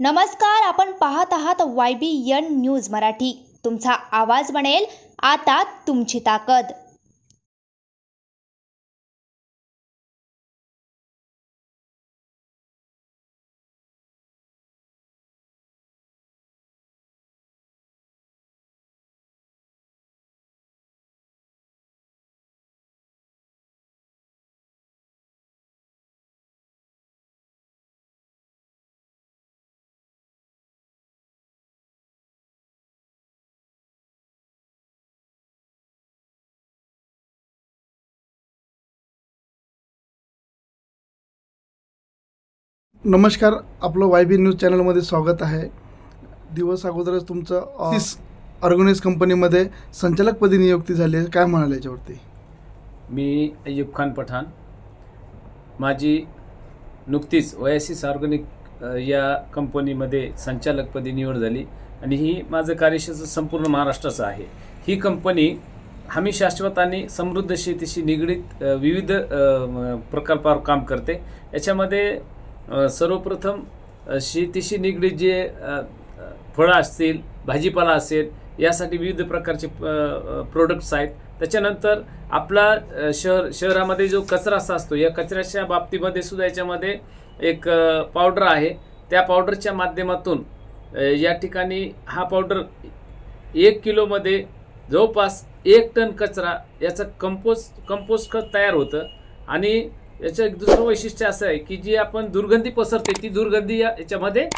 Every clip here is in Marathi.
नमस्कार, आपण पाहत आहात YBN न्यूज मराठी। तुमचा आवाज बनेल आता तुमची ताकद। नमस्कार, आपलं YB न्यूज चॅनलमध्ये स्वागत आहे। दिवस अगोदरच तुमचं ऑर्गनाइज कंपनीमध्ये संचालकपदी नियुक्ती झाली आहे, काय म्हणाले याच्यावरती? मी अय्यूब खान पठाण, माझी नुकतीच ओएसिस ऑर्गॅनिक या कंपनीमध्ये संचालकपदी निवड झाली आणि ही माझं कार्यक्षेत्र संपूर्ण महाराष्ट्राचं आहे। ही कंपनी हमी शाश्वत आणि समृद्ध शेतीशी निगडीत विविध प्रकल्पावर काम करते। याच्यामध्ये सर्वप्रथम शेतीशी निगडीत जे फळं असतील, भाजीपाला असेल, यासाठी विविध प्रकारचे प्रोडक्ट्स आहेत। त्याच्यानंतर आपला शहरामध्ये जो कचरा असतो, या कचऱ्याच्या बाबतीमध्ये सुद्धा याच्यामध्ये एक पावडर आहे। त्या पावडरच्या माध्यमातून या ठिकाणी हा पावडर 1 किलोमध्ये जवळपास 1 टन कचरा याचं कंपोस्ट खत तयार होतं। आणि याचं एक दुसरं वैशिष्ट्य असं आहे की जी आपण दुर्गंधी पसरते, ती दुर्गंधी याच्यामध्ये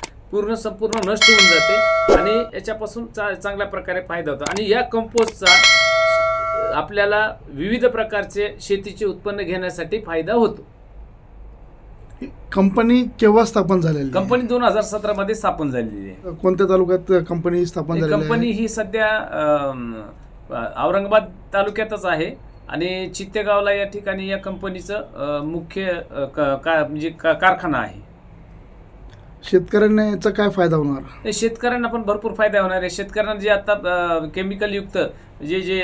संपूर्ण नष्ट होऊन जाते आणि याच्यापासून चांगल्या प्रकारे फायदा होतो। आणि या कंपोस्टचा आपल्याला विविध प्रकारचे शेतीचे उत्पन्न घेण्यासाठी फायदा होतो। कंपनी केव्हा स्थापन झालेली? कंपनी 2017 मध्ये स्थापन झालेली आहे। कोणत्या तालुक्यात कंपनी स्थापन झालेली आहे? कंपनी ही सध्या औरंगाबाद तालुक्यातच आहे आणि चित्तेगावला या ठिकाणी या कंपनीचं मुख्य म्हणजे कारखाना आहे। शेतकऱ्यांना याचा काय फायदा होणार? शेतकऱ्यांना पण भरपूर फायदा होणार आहे। शेतकऱ्यांना जे आता केमिकल युक्त जे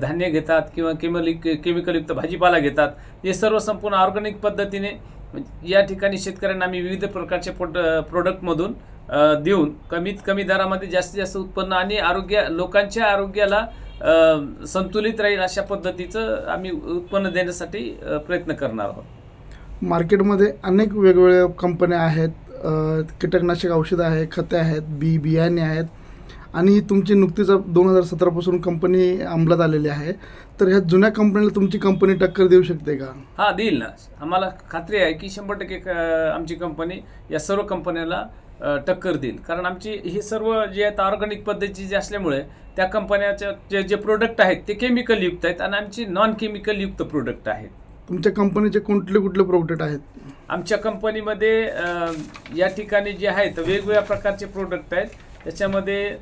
धान्य घेतात किंवा केमिकल युक्त भाजीपाला घेतात, हे सर्व संपूर्ण ऑर्गॅनिक पद्धतीने या ठिकाणी शेतकऱ्यांना आम्ही विविध प्रकारचे प्रोडक्टमधून देऊन कमीत कमी दरामध्ये जास्तीत जास्त उत्पन्न आणि लोकांच्या आरोग्याला संतुलित राहील अशा पद्धतीचं आम्ही उत्पन्न देण्यासाठी प्रयत्न करणार आहोत। मार्केटमध्ये अनेक वेगवेगळ्या कंपन्या आहेत, कीटकनाशक औषधं आहेत, खते आहेत, बियाणे आहेत आणि तुमची नुकतीच 2017 पासून कंपनी अंमलात आलेली आहे। तर ह्या जुन्या कंपनीला तुमची कंपनी टक्कर देऊ शकते का? हा, देईल ना। आम्हाला खात्री आहे की 100% आमची कंपनी या सर्व कंपन्याला टक्कर देईल, कारण आमची ही सर्व जे आहेत ऑर्गॅनिक पद्धतीचे असल्यामुळे त्या कंपन्याचे जे प्रोडक्ट आहेत ते केमिकल युक्त आहेत आणि आमची नॉन केमिकल युक्त प्रोडक्ट आहेत। तुमच्या कंपनीचे कुठले प्रोडक्ट आहेत? आमच्या कंपनीमध्ये या ठिकाणी जे आहेत वेगवेगळ्या प्रकारचे प्रोडक्ट आहेत। त्याच्यामध्ये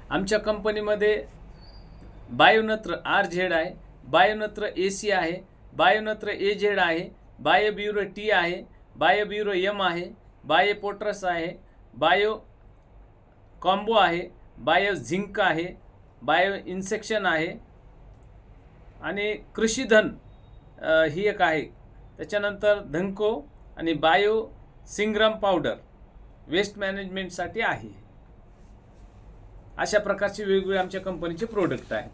आमच्या कंपनीमध्ये बायोनत्र RZ आहे, बायोनत्र AC आहे, बायोनत्र AZ आहे, बायोब्युरो T आहे, बायोब्युरो M आहे, बायो पोट्रस आहे, बायो कॉम्बो आहे, बायो झिंक आहे, बायो इन्सेक्शन आहे आणि कृषीधन ही एक आहे। त्याच्यानंतर धनको आणि बायो सिंग्रम पावडर वेस्ट मॅनेजमेंटसाठी आहे। अशा प्रकारचे वेगवेगळे आमच्या कंपनीचे प्रोडक्ट आहेत।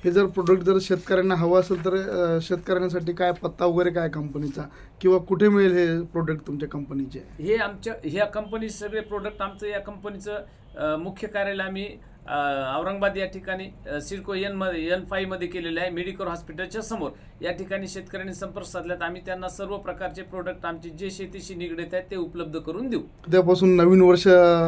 हे जर प्रोडक्ट शेतकऱ्यांना हवं असेल तर शेतकऱ्यांसाठी काय पत्ता वगैरे काय कंपनीचा, किंवा कुठे मिळेल हे प्रोडक्ट तुमच्या कंपनीचे? हे आमच्या ह्या कंपनीचे सगळे प्रोडक्ट आमचं या कंपनीचं मुख्य कार्यालय आम्ही औरंगाबाद या ठिकाणी सिडको N5 मध्ये केलेलं आहे। मेडिकल हॉस्पिटलच्या समोर या ठिकाणी शेतकऱ्यांनी संपर्क साधल्यात आम्ही त्यांना सर्व प्रकारचे प्रोडक्ट आमचे जे शेतीशी निगडीत आहेत ते उपलब्ध करून देऊ। त्यापासून नवीन वर्ष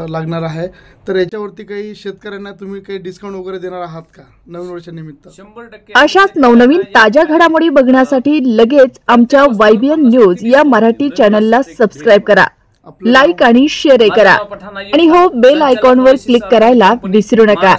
लागणार आहे, तर याच्यावरती काही शेतकऱ्यांना तुम्ही काही डिस्काउंट वगैरे देणार आहात का नवीन वर्षानिमित्त? 100%। अशाच नवनवीन ताज्या घडामोडी बघण्यासाठी लगेच आमच्या YBN न्यूज या मराठी चॅनलला सबस्क्राईब करा, लाईक आणि शेअर करा आणि हो, बेल आयकॉनवर क्लिक करायला विसरू नका।